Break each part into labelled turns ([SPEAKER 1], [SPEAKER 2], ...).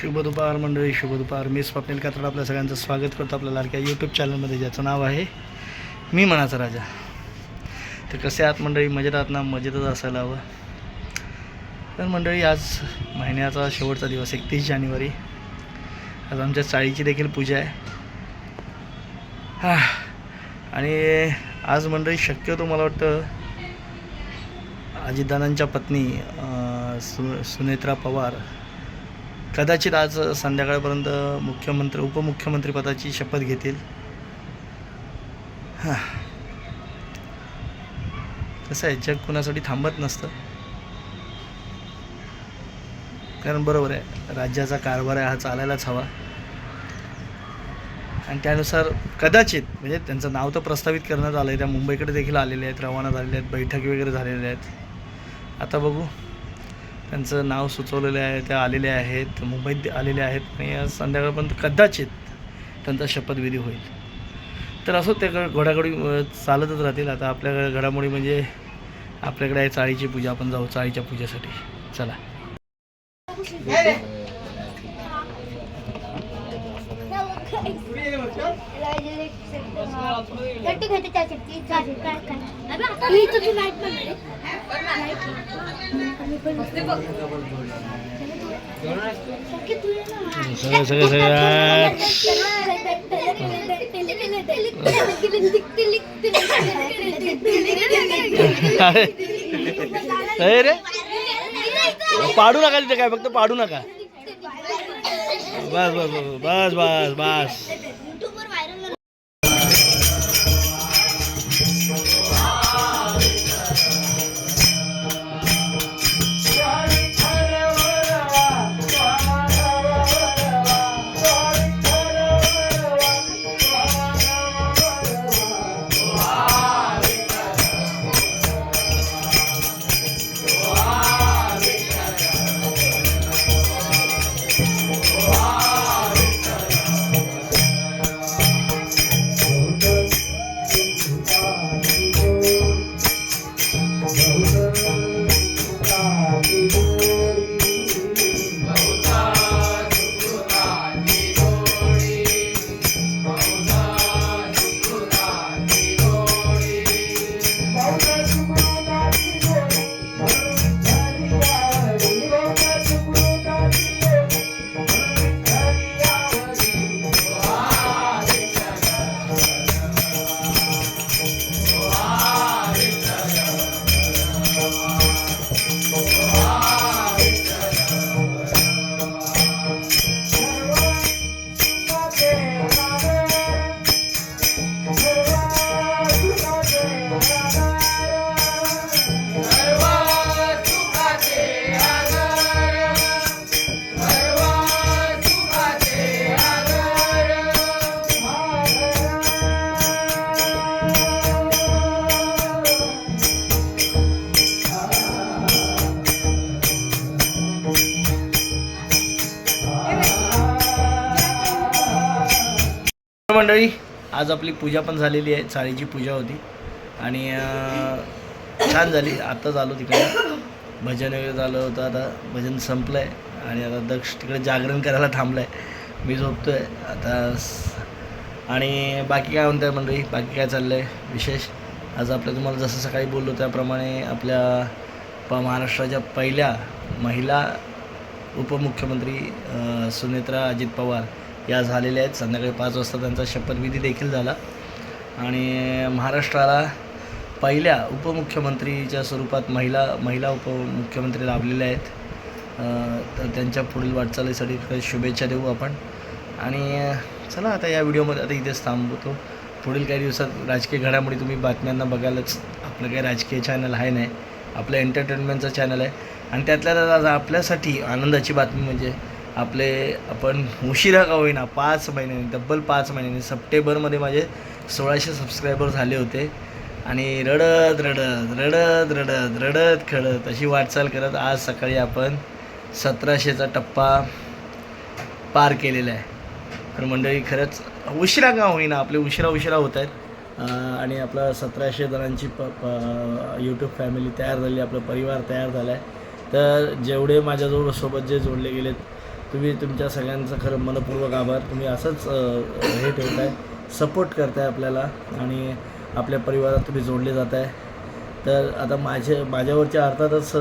[SPEAKER 1] शुभ दुपार मंडळी, शुभ दुपार. मी स्वप्नील कात्रड आपल्या सगळ्यांचं स्वागत करतो आपल्या लाडक्या यूट्यूब चॅनलमध्ये, ज्याचं नाव आहे मी मनाचा राजा. तर कसे आहात मंडळी? मजेत आहात ना? मजेतच असायला हवं. तर मंडळी, आज महिन्याचा शेवटचा दिवस 31 जानेवारी. आज आमच्या चाळीची देखील पूजा आहे. आणि आज मंडळी शक्यतो मला वाटतं अजितदादांच्या पत्नी सुनेत्रा पवार कदाचित आज संध्याकाळपर्यंत उपमुख्यमंत्रीपदाची शपथ घेतील. कसं आहे, जग कुणासाठी थांबत नसतं. कारण बरोबर आहे, राज्याचा कारभार आहे हा चालायलाच हवा. आणि त्यानुसार कदाचित म्हणजे त्यांचं नाव तर प्रस्तावित करण्यात आलं आहे. त्या मुंबईकडे देखील आलेले आहेत, रवाना झालेले आहेत, बैठकी वगैरे झालेल्या आहेत. आता बघू, त्यांचं नाव सुचवलेलं आहे, त्या आलेल्या आहेत, मुंबईत आलेल्या आहेत. आणि आज संध्याकाळपर्यंत कदाचित त्यांचा शपथविधी होईल. तर असो, त्या घडामोडी चालतच राहतील. आता आपल्या घडामोडी म्हणजे आपल्याकडे आहे चाळीची पूजा. आपण जाऊ चाळीच्या पूजेसाठी. चला. रे पाडू नका तिथे, काय फक्त पाडू नका. बस बस बस बस बस. मंडळी, आज आपली पूजा पण झालेली आहे. चाळीची पूजा होती आणि छान झाली. आत्ताच आलो तिकडे, भजन वगैरे झालं होतं. आता भजन संपलं आहे आणि आता दक्ष तिकडे जागरण करायला थांबलं आहे. मी झोपतो आहे आता. आणि बाकी काय म्हणतं आहे मंडळी? बाकी काय चाललं आहे विशेष? आज आपल्या तुम्हाला जसं सकाळी बोललो त्याप्रमाणे आपल्या महाराष्ट्राच्या पहिल्या महिला उपमुख्यमंत्री सुनेत्रा अजित पवार या झालेल्या आहेत. संध्याकाळी 5 वाजता त्यांचा शपथविधी देखील झाला. आणि महाराष्ट्राला पहिल्या उपमुख्यमंत्रीच्या स्वरूपात महिला उपमुख्यमंत्री लाभलेल्या आहेत. तर त्यांच्या पुढील वाटचालीसाठी शुभेच्छा देऊ आपण. आणि चला, आता या व्हिडिओमध्ये आता इथेच थांबवतो. पुढील काही दिवसात राजकीय घडामोडी तुम्ही बातम्यांना बघायलाच. आपलं काही राजकीय चॅनल आहे नाही, आपलं एंटरटेनमेंटचं चॅनल आहे. आणि त्यातल्या त्यात आपल्यासाठी आनंदाची बातमी म्हणजे आपण उशिरा का होईना 5 महिन्यांनी, तब्बल 5 महिन्यांनी सप्टेंबरमध्ये माझे 1600 सबस्क्रायबर झाले होते. आणि रडत रडत रडत रडत रडत खडत अशी वाटचाल करत आज सकाळी आपण 1700चा टप्पा पार केलेला आहे. तर मंडळी, खरंच उशिरा का होईना आपले उशिरा होत आहेत. आणि आपला 1700 जणांची यूट्यूब फॅमिली तयार झाली, आपला परिवार तयार झाला आहे. तर जेवढे माझ्याजवळ सोबत जे जोडले गेलेत तुम्ही तुमच्या सगळ्यांचं खरं मनपूर्वक आभार. तुम्ही असंच हे ठेवताय, सपोर्ट करताय आपल्याला आणि आपल्या परिवारात तुम्ही जोडले जात आहे. तर आता माझ्यावरच्या अर्थातच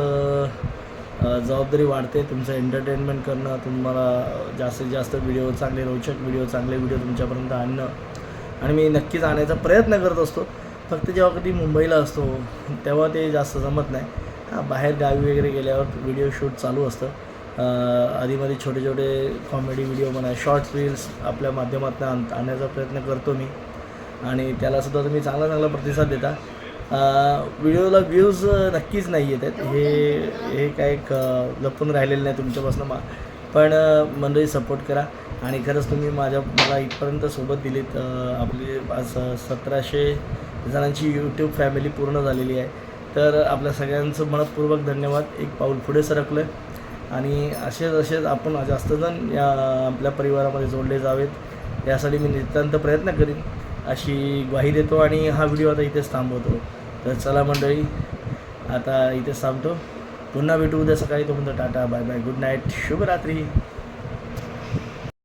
[SPEAKER 1] जबाबदारी वाढते तुमचं एंटरटेनमेंट करणं, तुम्हाला जास्तीत जास्त व्हिडिओ, चांगले रोचक व्हिडिओ, चांगले व्हिडिओ तुमच्यापर्यंत आणणं. आणि मी नक्कीच आणायचा प्रयत्न करत असतो. फक्त जेव्हा कधी मुंबईला असतो तेव्हा ते जास्त जमत नाही. बाहेर गावी वगैरे गेल्यावर व्हिडिओ शूट चालू असतं. आधीमध्ये छोटे छोटे कॉमेडी व्हिडिओ म्हणा, शॉर्ट रील्स आपल्या माध्यमातून आणण्याचा प्रयत्न करतो मी आणि त्यालासुद्धा तुम्ही चांगला प्रतिसाद देता. व्हिडिओला व्ह्यूज नक्कीच नाही येत आहेत, हे काय लपून राहिलेलं नाही तुमच्यापासून पण मंडळी सपोर्ट करा. आणि खरंच तुम्ही मला इथपर्यंत सोबत दिलीत. आपली आज 1700 जणांची यूट्यूब फॅमिली पूर्ण झालेली आहे. तर आपल्या सगळ्यांचं मनपूर्वक धन्यवाद. एक पाऊल पुढे सरकलं आहे आणि असेच आपण जास्त जण या आपल्या परिवारामध्ये जोडले जावेत यासाठी मी नितांत प्रयत्न करीन अशी ग्वाही देतो. आणि हा व्हिडिओ आता इथेच थांबवतो. तर चला मंडळी, आता इथेच थांबतो. पुन्हा भेटू उद्या सकाळी. तोपर्यंत tata, bye bye, good night, शुभरात्री.